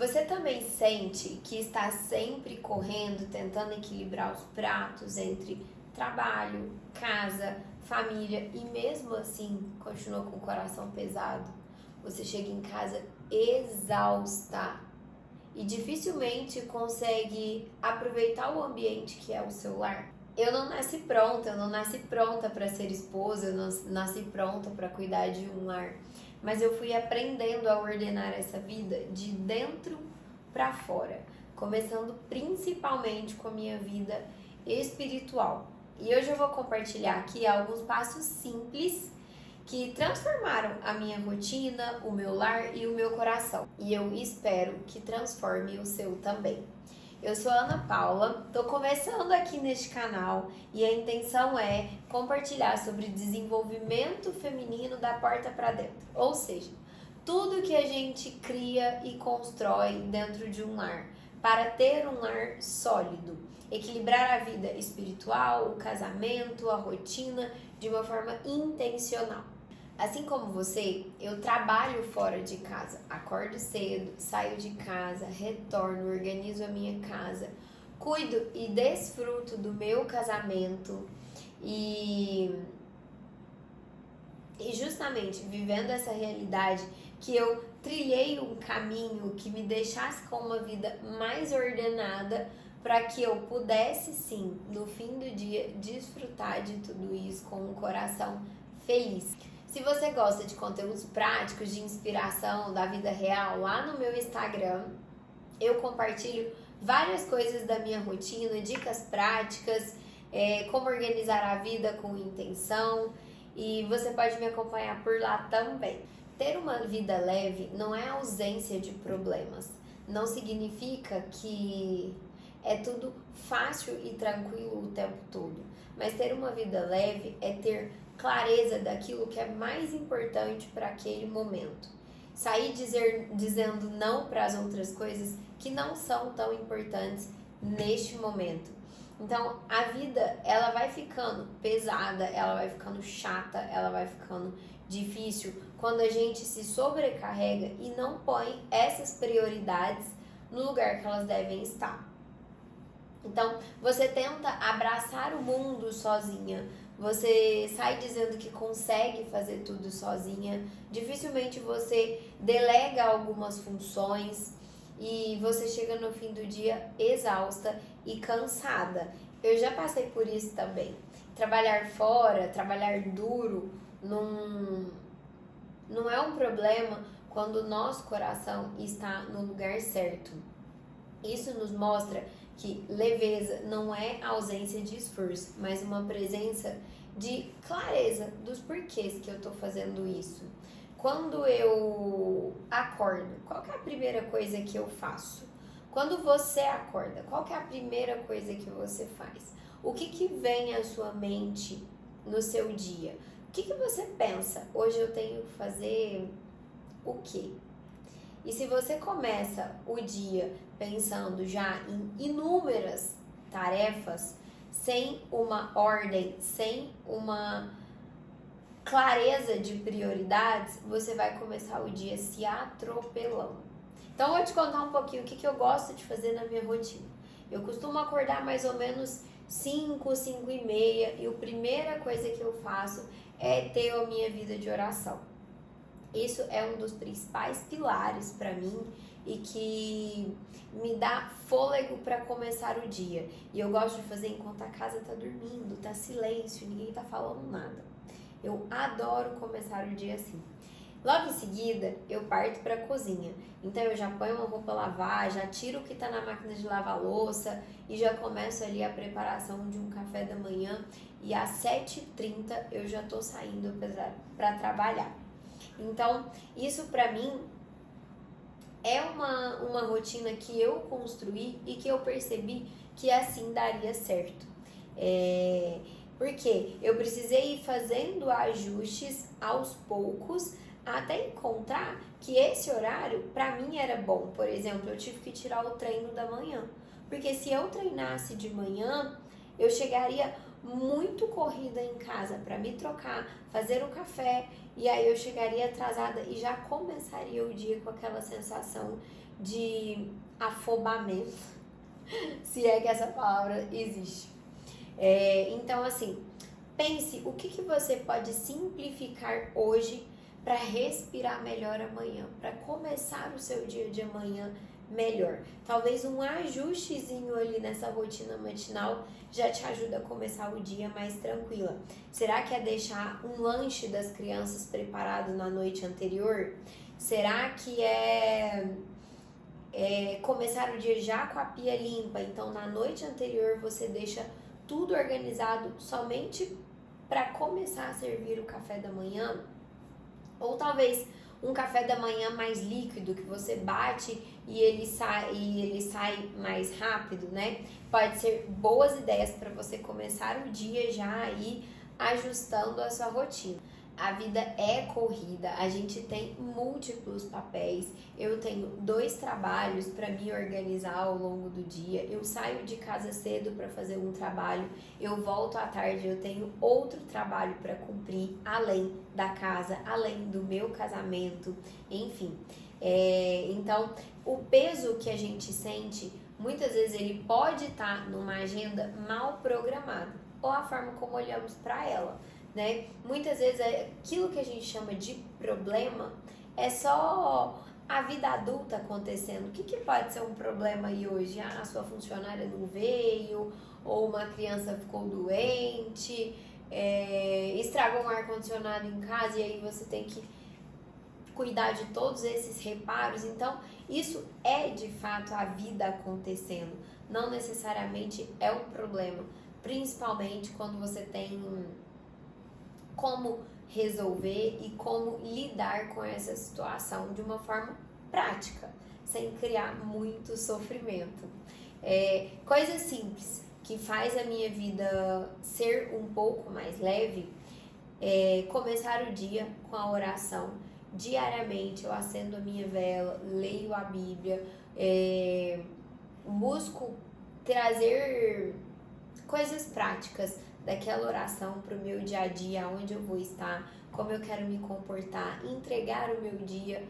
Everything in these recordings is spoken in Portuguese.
Você também sente que está sempre correndo, tentando equilibrar os pratos entre trabalho, casa, família e mesmo assim continua com o coração pesado? Você chega em casa exausta e dificilmente consegue aproveitar o ambiente que é o seu lar? Eu não nasci pronta para ser esposa, eu não nasci pronta para cuidar de um lar, mas eu fui aprendendo a ordenar essa vida de dentro para fora, começando principalmente com a minha vida espiritual. E hoje eu vou compartilhar aqui alguns passos simples que transformaram a minha rotina, o meu lar e o meu coração. E eu espero que transforme o seu também. Eu sou a Ana Paula, tô começando aqui neste canal e a intenção é compartilhar sobre desenvolvimento feminino da porta para dentro. Ou seja, tudo que a gente cria e constrói dentro de um lar para ter um lar sólido, equilibrar a vida espiritual, o casamento, a rotina de uma forma intencional. Assim como você, eu trabalho fora de casa, acordo cedo, saio de casa, retorno, organizo a minha casa, cuido e desfruto do meu casamento e justamente vivendo essa realidade que eu trilhei um caminho que me deixasse com uma vida mais ordenada para que eu pudesse sim, no fim do dia, desfrutar de tudo isso com um coração feliz. Se você gosta de conteúdos práticos, de inspiração da vida real, lá no meu Instagram eu compartilho várias coisas da minha rotina, dicas práticas, como organizar a vida com intenção, e você pode me acompanhar por lá também. Ter uma vida leve não é ausência de problemas, não significa que é tudo fácil e tranquilo o tempo todo, mas ter uma vida leve é ter clareza daquilo que é mais importante para aquele momento. Sair dizendo não para as outras coisas que não são tão importantes neste momento. Então, a vida, ela vai ficando pesada, ela vai ficando chata, ela vai ficando difícil quando a gente se sobrecarrega e não põe essas prioridades no lugar que elas devem estar. Então, você tenta abraçar o mundo sozinha, você sai dizendo que consegue fazer tudo sozinha, dificilmente você delega algumas funções e você chega no fim do dia exausta e cansada. Eu já passei por isso também. Trabalhar fora, trabalhar duro, não é um problema quando o nosso coração está no lugar certo. Isso nos mostra que leveza não é ausência de esforço, mas uma presença de clareza dos porquês que eu tô fazendo isso. Quando eu acordo, qual que é a primeira coisa que eu faço? Quando você acorda, qual que é a primeira coisa que você faz? O que vem à sua mente no seu dia? O que você pensa? Hoje eu tenho que fazer o quê? E se você começa o dia pensando já em inúmeras tarefas, sem uma ordem, sem uma clareza de prioridades, você vai começar o dia se atropelando. Então eu vou te contar um pouquinho o que eu gosto de fazer na minha rotina. Eu costumo acordar mais ou menos 5, 5 e meia, e a primeira coisa que eu faço é ter a minha vida de oração. Isso é um dos principais pilares para mim e que me dá fôlego para começar o dia. E eu gosto de fazer enquanto a casa tá dormindo, tá silêncio, ninguém tá falando nada. Eu adoro começar o dia assim. Logo em seguida, eu parto para a cozinha. Então eu já ponho uma roupa a lavar, já tiro o que tá na máquina de lavar louça e já começo ali a preparação de um café da manhã. E às 7h30 eu já tô saindo para trabalhar. Então, isso pra mim é uma rotina que eu construí e que eu percebi que assim daria certo. Porque eu precisei ir fazendo ajustes aos poucos até encontrar que esse horário pra mim era bom. Por exemplo, eu tive que tirar o treino da manhã, porque se eu treinasse de manhã, eu chegaria muito corrida em casa para me trocar, fazer o café, e aí eu chegaria atrasada e já começaria o dia com aquela sensação de afobamento, se é que essa palavra existe. Então, assim, pense o que você pode simplificar hoje para respirar melhor amanhã, para começar o seu dia de amanhã melhor. Talvez um ajustezinho ali nessa rotina matinal já te ajuda a começar o dia mais tranquila. Será que é deixar um lanche das crianças preparado na noite anterior? Será que é começar o dia já com a pia limpa? Então, na noite anterior você deixa tudo organizado somente para começar a servir o café da manhã? Ou talvez um café da manhã mais líquido, que você bate e ele sai mais rápido, né? Pode ser boas ideias para você começar o dia já aí ajustando a sua rotina. A vida é corrida, a gente tem múltiplos papéis. Eu tenho 2 trabalhos para me organizar ao longo do dia. Eu saio de casa cedo para fazer um trabalho, eu volto à tarde, eu tenho outro trabalho para cumprir, além da casa, além do meu casamento, enfim. Então, o peso que a gente sente, muitas vezes ele pode estar numa agenda mal programada, ou a forma como olhamos para ela. Né? Muitas vezes aquilo que a gente chama de problema é só a vida adulta acontecendo. O que pode ser um problema aí hoje? A sua funcionária não veio, ou uma criança ficou doente, estragou um ar-condicionado em casa e aí você tem que cuidar de todos esses reparos. Então, isso é de fato a vida acontecendo, não necessariamente é um problema, principalmente quando você tem como resolver e como lidar com essa situação de uma forma prática, sem criar muito sofrimento. Coisas simples que faz a minha vida ser um pouco mais leve, começar o dia com a oração. Diariamente eu acendo a minha vela, leio a Bíblia, busco trazer coisas práticas daquela oração para o meu dia a dia, onde eu vou estar, como eu quero me comportar, entregar o meu dia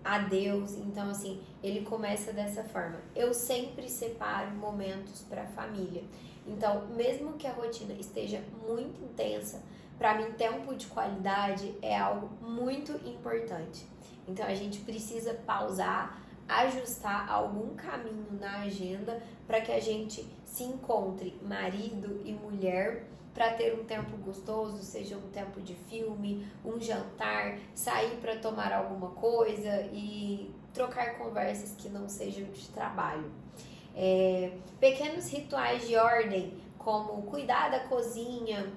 a Deus. Então, assim, ele começa dessa forma. Eu sempre separo momentos para a família. Então, mesmo que a rotina esteja muito intensa, para mim, tempo de qualidade é algo muito importante. Então, a gente precisa pausar, ajustar algum caminho na agenda para que a gente se encontre, marido e mulher, para ter um tempo gostoso, seja um tempo de filme, um jantar, sair para tomar alguma coisa e trocar conversas que não sejam de trabalho. Pequenos rituais de ordem, como cuidar da cozinha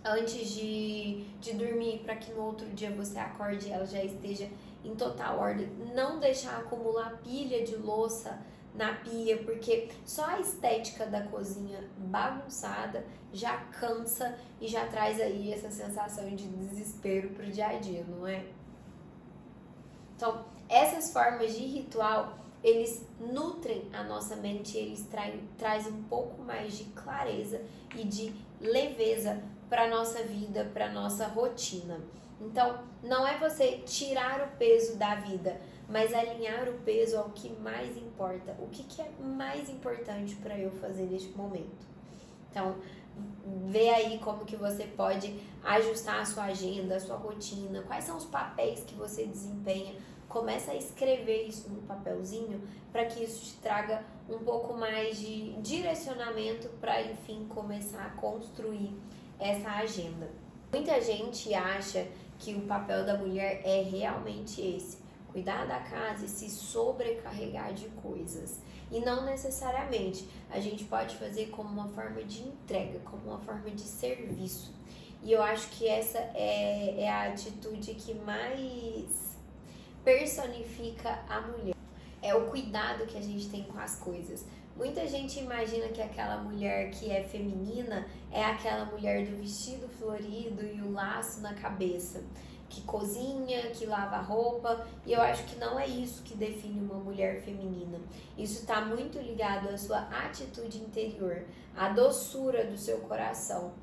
antes de dormir, para que no outro dia você acorde e ela já esteja em total ordem. Não deixar acumular pilha de louça na pia, porque só a estética da cozinha bagunçada já cansa e já traz aí essa sensação de desespero pro dia a dia, não é? Então, essas formas de ritual, eles nutrem a nossa mente, eles trazem um pouco mais de clareza e de leveza para nossa vida, para nossa rotina. Então, não é você tirar o peso da vida, mas alinhar o peso ao que mais importa. O que é mais importante para eu fazer neste momento? Então, vê aí como que você pode ajustar a sua agenda, a sua rotina, quais são os papéis que você desempenha. Começa a escrever isso no papelzinho para que isso te traga um pouco mais de direcionamento para, enfim, começar a construir essa agenda. Muita gente acha que o papel da mulher é realmente esse: cuidar da casa e se sobrecarregar de coisas. E não necessariamente. A gente pode fazer como uma forma de entrega, como uma forma de serviço. E eu acho que essa é a atitude que mais personifica a mulher. É o cuidado que a gente tem com as coisas. Muita gente imagina que aquela mulher que é feminina é aquela mulher do vestido florido e o laço na cabeça, que cozinha, que lava a roupa, e eu acho que não é isso que define uma mulher feminina. Isso está muito ligado à sua atitude interior, à doçura do seu coração.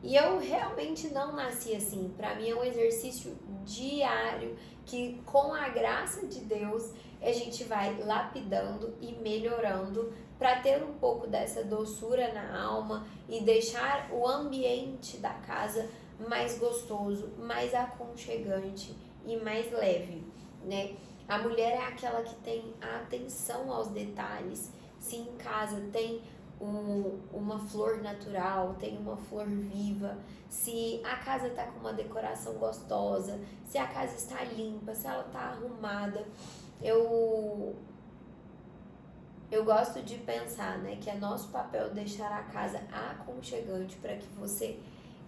E eu realmente não nasci assim. Para mim é um exercício diário que, com a graça de Deus, a gente vai lapidando e melhorando para ter um pouco dessa doçura na alma e deixar o ambiente da casa mais gostoso, mais aconchegante e mais leve, né? A mulher é aquela que tem a atenção aos detalhes. Se em casa tem uma flor natural, tem uma flor viva, se a casa está com uma decoração gostosa, se a casa está limpa, se ela está arrumada. Eu gosto de pensar, né, que é nosso papel deixar a casa aconchegante para que você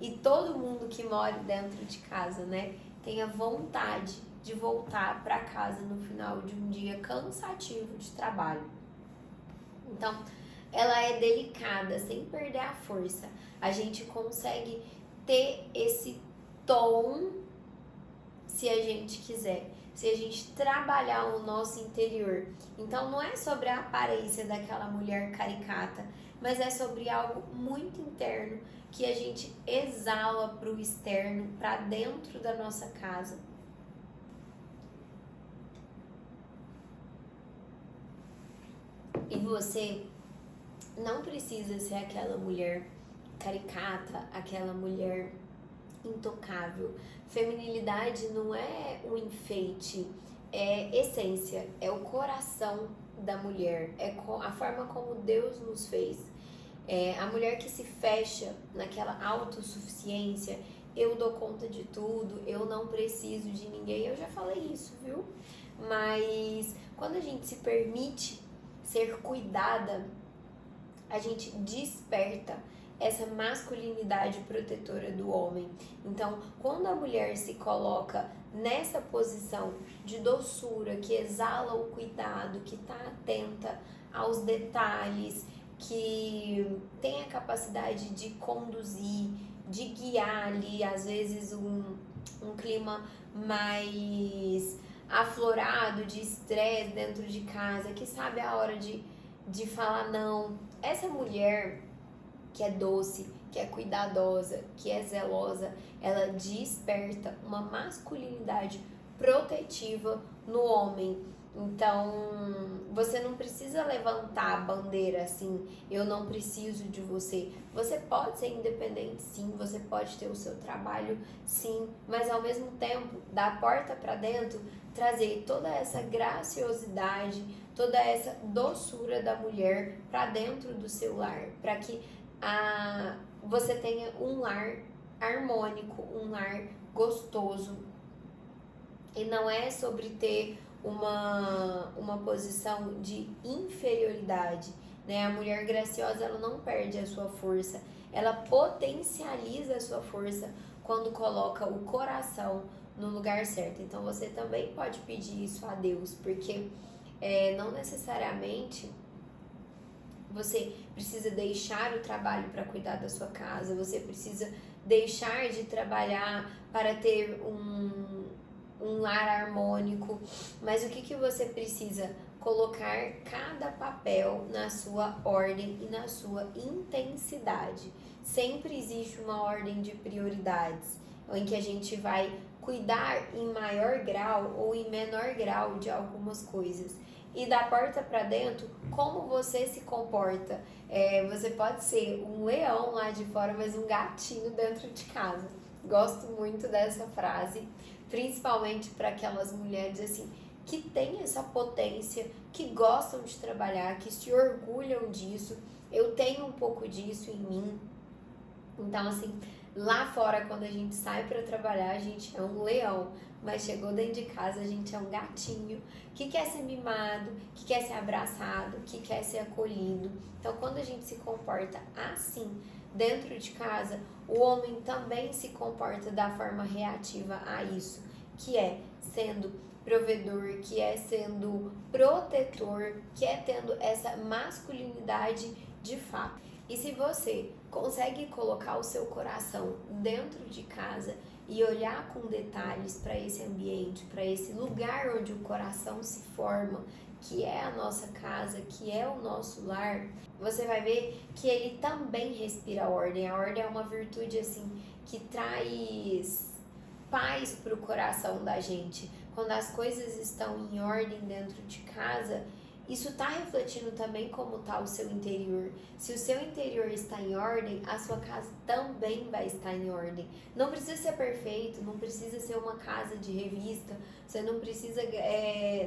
e todo mundo que mora dentro de casa, né, tenha vontade de voltar para casa no final de um dia cansativo de trabalho. Então, ela é delicada, sem perder a força. A gente consegue ter esse tom se a gente quiser, se a gente trabalhar o nosso interior. Então, não é sobre a aparência daquela mulher caricata, mas é sobre algo muito interno que a gente exala para o externo, para dentro da nossa casa. E você não precisa ser aquela mulher caricata, aquela mulher intocável. Feminilidade não é um enfeite, é essência, é o coração da mulher, é a forma como Deus nos fez. A mulher que se fecha naquela autossuficiência, eu dou conta de tudo, eu não preciso de ninguém, eu já falei isso, viu? Mas quando a gente se permite ser cuidada, a gente desperta essa masculinidade protetora do homem. Então, quando a mulher se coloca nessa posição de doçura, que exala o cuidado, que está atenta aos detalhes, que tem a capacidade de conduzir, de guiar ali, às vezes um clima mais aflorado, de estresse dentro de casa, que sabe a hora de falar não. Essa mulher que é doce, que é cuidadosa, que é zelosa, ela desperta uma masculinidade protetiva no homem. Então, você não precisa levantar a bandeira assim, eu não preciso de você. Você pode ser independente, sim, você pode ter o seu trabalho, sim, mas ao mesmo tempo, da porta para dentro, trazer toda essa graciosidade, toda essa doçura da mulher para dentro do seu lar, para que você tenha um lar harmônico, um lar gostoso. E não é sobre ter uma posição de inferioridade, né? A mulher graciosa, ela não perde a sua força, ela potencializa a sua força quando coloca o coração no lugar certo. Então você também pode pedir isso a Deus, porque não necessariamente você precisa deixar o trabalho para cuidar da sua casa, você precisa deixar de trabalhar para ter um lar harmônico, mas o que você precisa? Colocar cada papel na sua ordem e na sua intensidade. Sempre existe uma ordem de prioridades, em que a gente vai cuidar em maior grau ou em menor grau de algumas coisas. E da porta para dentro, como você se comporta? Você pode ser um leão lá de fora, mas um gatinho dentro de casa. Gosto muito dessa frase, principalmente para aquelas mulheres assim que têm essa potência, que gostam de trabalhar, que se orgulham disso. Eu tenho um pouco disso em mim. Então, assim, lá fora, quando a gente sai para trabalhar, a gente é um leão, mas chegou dentro de casa, a gente é um gatinho que quer ser mimado, que quer ser abraçado, que quer ser acolhido. Então, quando a gente se comporta assim dentro de casa, o homem também se comporta da forma reativa a isso, que é sendo provedor, que é sendo protetor, que é tendo essa masculinidade de fato. E se você consegue colocar o seu coração dentro de casa e olhar com detalhes para esse ambiente, para esse lugar onde o coração se forma, que é a nossa casa, que é o nosso lar, você vai ver que ele também respira a ordem. A ordem é uma virtude assim que traz paz para o coração da gente. quando as coisas estão em ordem dentro de casa, isso está refletindo também como está o seu interior. Se o seu interior está em ordem, a sua casa também vai estar em ordem. Não precisa ser perfeito, não precisa ser uma casa de revista, você não precisa,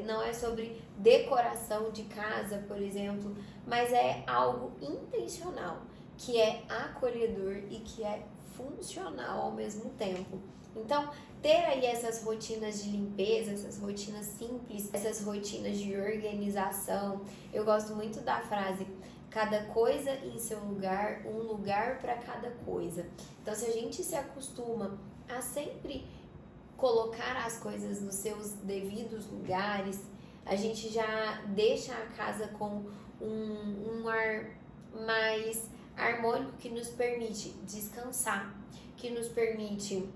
não é sobre decoração de casa, por exemplo, mas é algo intencional, que é acolhedor e que é funcional ao mesmo tempo. Então, ter aí essas rotinas de limpeza, essas rotinas simples, essas rotinas de organização. Eu gosto muito da frase, cada coisa em seu lugar, um lugar para cada coisa. Então, se a gente se acostuma a sempre colocar as coisas nos seus devidos lugares, a gente já deixa a casa com um ar mais harmônico que nos permite descansar, que nos permite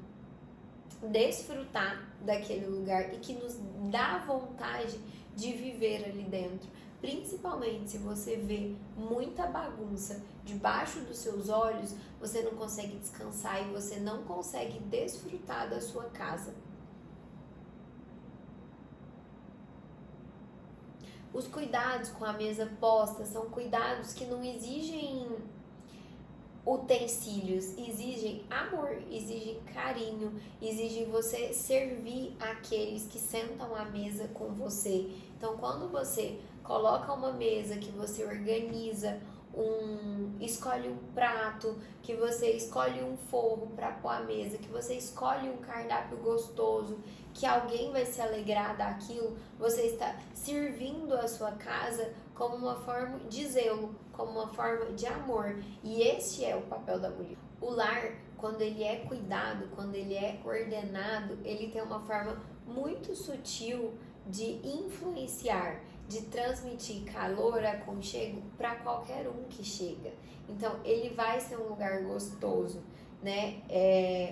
desfrutar daquele lugar e que nos dá vontade de viver ali dentro. Principalmente se você vê muita bagunça debaixo dos seus olhos, você não consegue descansar e você não consegue desfrutar da sua casa. Os cuidados com a mesa posta são cuidados que não exigem utensílios, exigem amor, exigem carinho, exigem você servir aqueles que sentam à mesa com você. Então, quando você coloca uma mesa, que você organiza, escolhe um prato, que você escolhe um forro para pôr a mesa, que você escolhe um cardápio gostoso, que alguém vai se alegrar daquilo, você está servindo a sua casa como uma forma de zelo, como uma forma de amor. E este é o papel da mulher. O lar, quando ele é cuidado, quando ele é ordenado, ele tem uma forma muito sutil de influenciar, de transmitir calor, aconchego para qualquer um que chega. Então, ele vai ser um lugar gostoso, né?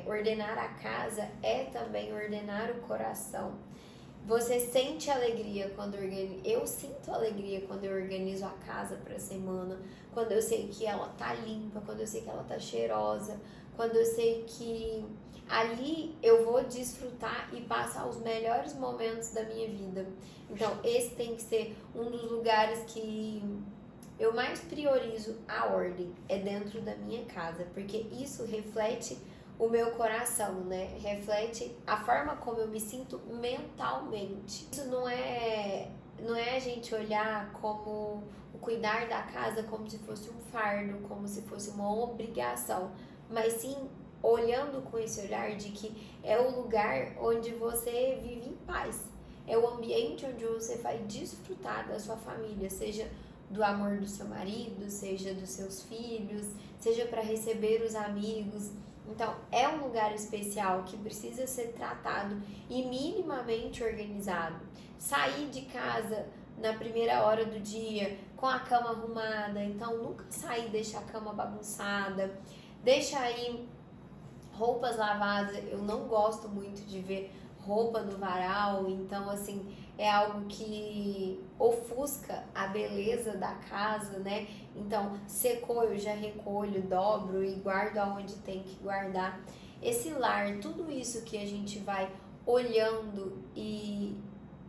Ordenar a casa é também ordenar o coração. Você sente alegria quando organiza. Eu sinto alegria quando eu organizo a casa para a semana, quando eu sei que ela tá limpa, quando eu sei que ela tá cheirosa, quando eu sei que ali eu vou desfrutar e passar os melhores momentos da minha vida. Então, esse tem que ser um dos lugares que eu mais priorizo a ordem, é dentro da minha casa, porque isso reflete o meu coração, né? Reflete a forma como eu me sinto mentalmente. Isso não é a gente olhar como o cuidar da casa como se fosse um fardo, como se fosse uma obrigação, mas sim olhando com esse olhar de que é o lugar onde você vive em paz. É o ambiente onde você vai desfrutar da sua família, seja do amor do seu marido, seja dos seus filhos, seja para receber os amigos. Então, é um lugar especial que precisa ser tratado e minimamente organizado. Sair de casa na primeira hora do dia com a cama arrumada, então nunca sair e deixar a cama bagunçada. Deixa aí roupas lavadas, eu não gosto muito de ver roupa no varal, então assim, é algo que ofusca a beleza da casa, né? Então, secou, eu já recolho, dobro e guardo aonde tem que guardar. Esse lar, tudo isso que a gente vai olhando e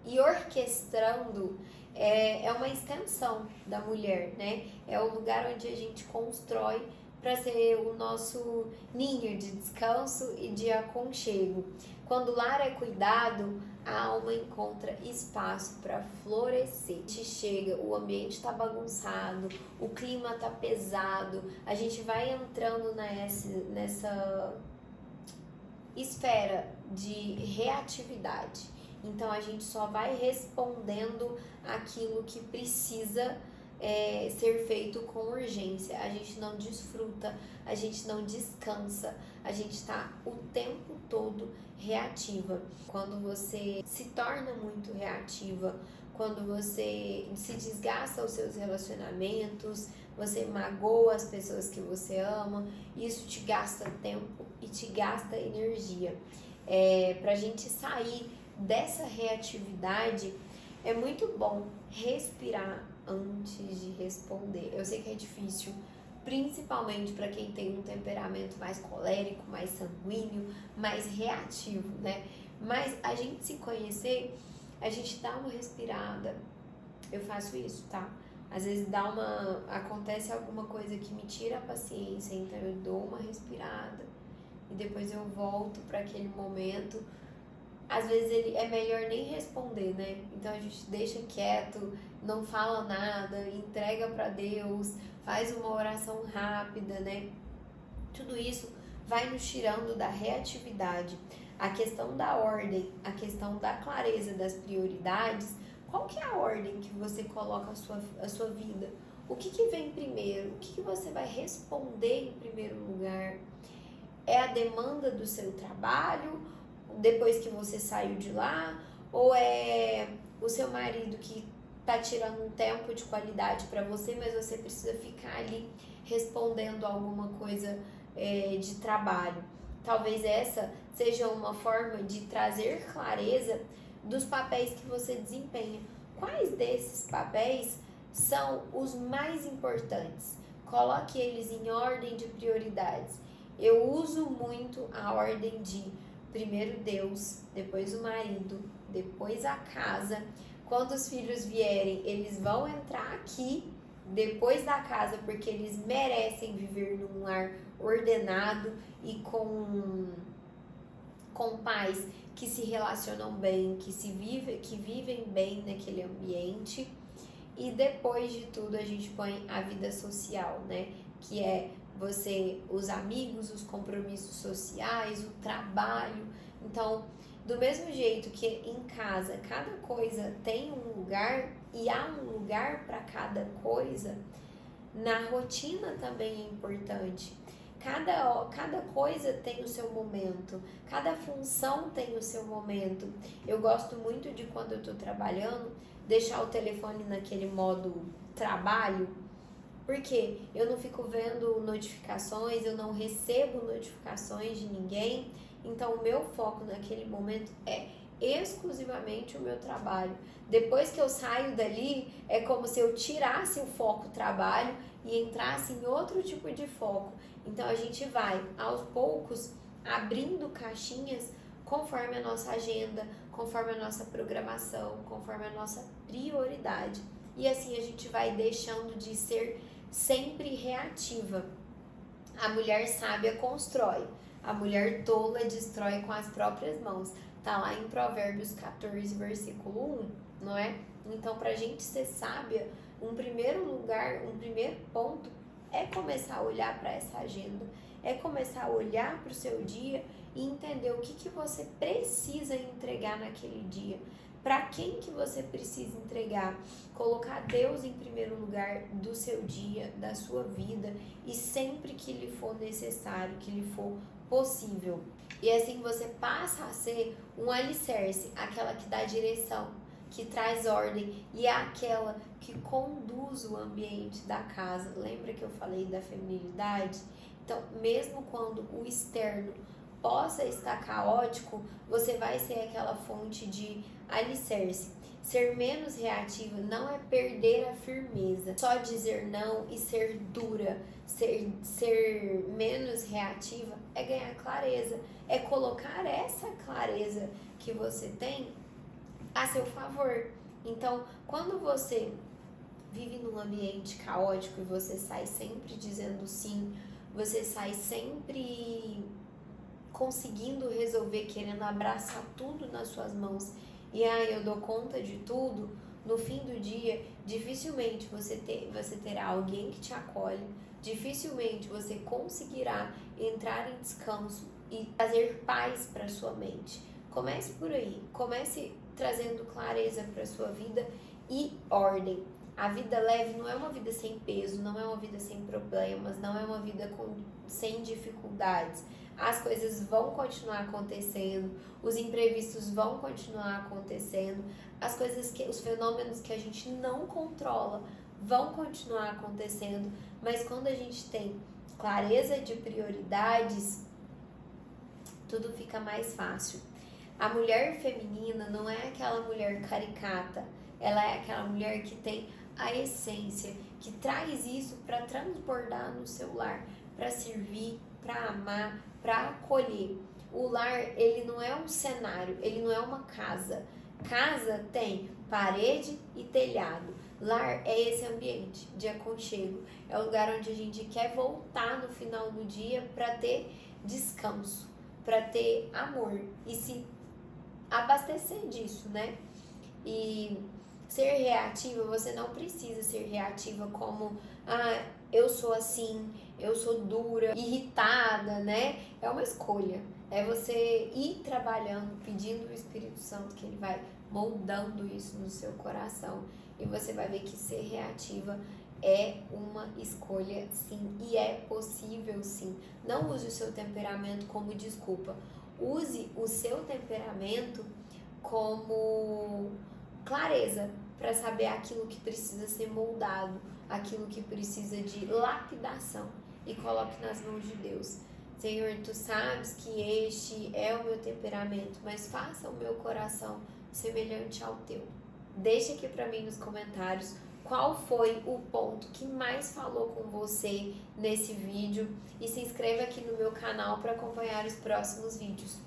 orquestrando é uma extensão da mulher, né? É o lugar onde a gente constrói para ser o nosso ninho de descanso e de aconchego. Quando o lar é cuidado, a alma encontra espaço para florescer. A gente chega, o ambiente está bagunçado, o clima está pesado, a gente vai entrando nessa esfera de reatividade. Então a gente só vai respondendo aquilo que precisa ser feito com urgência. A gente não desfruta, a gente não descansa, a gente está o tempo todo reativa. Quando você se torna muito reativa, quando você se desgasta os seus relacionamentos, você magoa as pessoas que você ama, isso te gasta tempo e te gasta energia. Pra gente sair dessa reatividade, é muito bom respirar antes de responder. Eu sei que é difícil, principalmente para quem tem um temperamento mais colérico, mais sanguíneo, mais reativo, né? Mas a gente se conhecer, a gente dá uma respirada. Eu faço isso, tá? Às vezes acontece alguma coisa que me tira a paciência, então eu dou uma respirada e depois eu volto para aquele momento. Às vezes é melhor nem responder, né? Então a gente deixa quieto, não fala nada, entrega para Deus, faz uma oração rápida, né? Tudo isso vai nos tirando da reatividade. A questão da ordem, a questão da clareza das prioridades. Qual que é a ordem que você coloca a sua vida? O que vem primeiro? O que você vai responder em primeiro lugar? É a demanda do seu trabalho, depois que você saiu de lá? Ou é o seu marido que tá tirando um tempo de qualidade para você, mas você precisa ficar ali respondendo alguma coisa de trabalho? Talvez essa seja uma forma de trazer clareza dos papéis que você desempenha. Quais desses papéis são os mais importantes? Coloque eles em ordem de prioridades. Eu uso muito a ordem de primeiro Deus, depois o marido, depois a casa. Quando os filhos vierem, eles vão entrar aqui depois da casa, porque eles merecem viver num lar ordenado e com pais que se relacionam bem, que vivem bem naquele ambiente. E depois de tudo a gente põe a vida social, né? Que é os amigos, os compromissos sociais, o trabalho. Então, do mesmo jeito que em casa cada coisa tem um lugar e há um lugar para cada coisa, na rotina também é importante. Cada coisa tem o seu momento, cada função tem o seu momento. Eu gosto muito de, quando eu estou trabalhando, deixar o telefone naquele modo trabalho, porque eu não fico vendo notificações, eu não recebo notificações de ninguém. Então o meu foco naquele momento é exclusivamente o meu trabalho. Depois que eu saio dali, é como se eu tirasse o foco trabalho e entrasse em outro tipo de foco. Então a gente vai, aos poucos, abrindo caixinhas conforme a nossa agenda, conforme a nossa programação, conforme a nossa prioridade. E assim a gente vai deixando de ser sempre reativa. A mulher sábia constrói, a mulher tola destrói com as próprias mãos. Tá lá em Provérbios 14, versículo 1, não é? Então, pra gente ser sábia, um primeiro ponto é começar a olhar para essa agenda, é começar a olhar para o seu dia e entender o que você precisa entregar naquele dia, para quem que você precisa entregar, colocar Deus em primeiro lugar do seu dia, da sua vida, e sempre que lhe for necessário, que lhe for possível. E assim você passa a ser um alicerce, aquela que dá direção, que traz ordem, e é aquela que conduz o ambiente da casa. Lembra que eu falei da feminilidade? Então, mesmo quando o externo possa estar caótico, você vai ser aquela fonte de alicerce. Ser menos reativa não é perder a firmeza, só dizer não e ser dura. Ser menos reativa é ganhar clareza, é colocar essa clareza que você tem a seu favor. Então, quando você vive num ambiente caótico e você sai sempre dizendo sim, você sai sempre conseguindo resolver, querendo abraçar tudo nas suas mãos, e eu dou conta de tudo, no fim do dia, dificilmente você terá alguém que te acolhe, dificilmente você conseguirá entrar em descanso e trazer paz para sua mente. Comece por aí, comece trazendo clareza para sua vida e ordem. A vida leve não é uma vida sem peso, não é uma vida sem problemas, não é uma vida sem dificuldades. As coisas vão continuar acontecendo, os imprevistos vão continuar acontecendo, os fenômenos que a gente não controla vão continuar acontecendo, mas quando a gente tem clareza de prioridades, tudo fica mais fácil. A mulher feminina não é aquela mulher caricata, ela é aquela mulher que tem a essência, que traz isso para transbordar no seu lar, para servir, para amar, para acolher. O lar, ele não é um cenário, ele não é uma casa. Casa tem parede e telhado. Lar é esse ambiente de aconchego. É o lugar onde a gente quer voltar no final do dia para ter descanso, para ter amor e se abastecer disso, né? E ser reativa, você não precisa ser reativa como, eu sou assim, eu sou dura, irritada, né? É uma escolha. É você ir trabalhando, pedindo o Espírito Santo que ele vai moldando isso no seu coração. E você vai ver que ser reativa é uma escolha, sim, e é possível, sim. Não use o seu temperamento como desculpa. Use o seu temperamento como clareza para saber aquilo que precisa ser moldado, aquilo que precisa de lapidação, e coloque nas mãos de Deus. Senhor, tu sabes que este é o meu temperamento, mas faça o meu coração semelhante ao teu. Deixa aqui para mim nos comentários qual foi o ponto que mais falou com você nesse vídeo e se inscreva aqui no meu canal para acompanhar os próximos vídeos.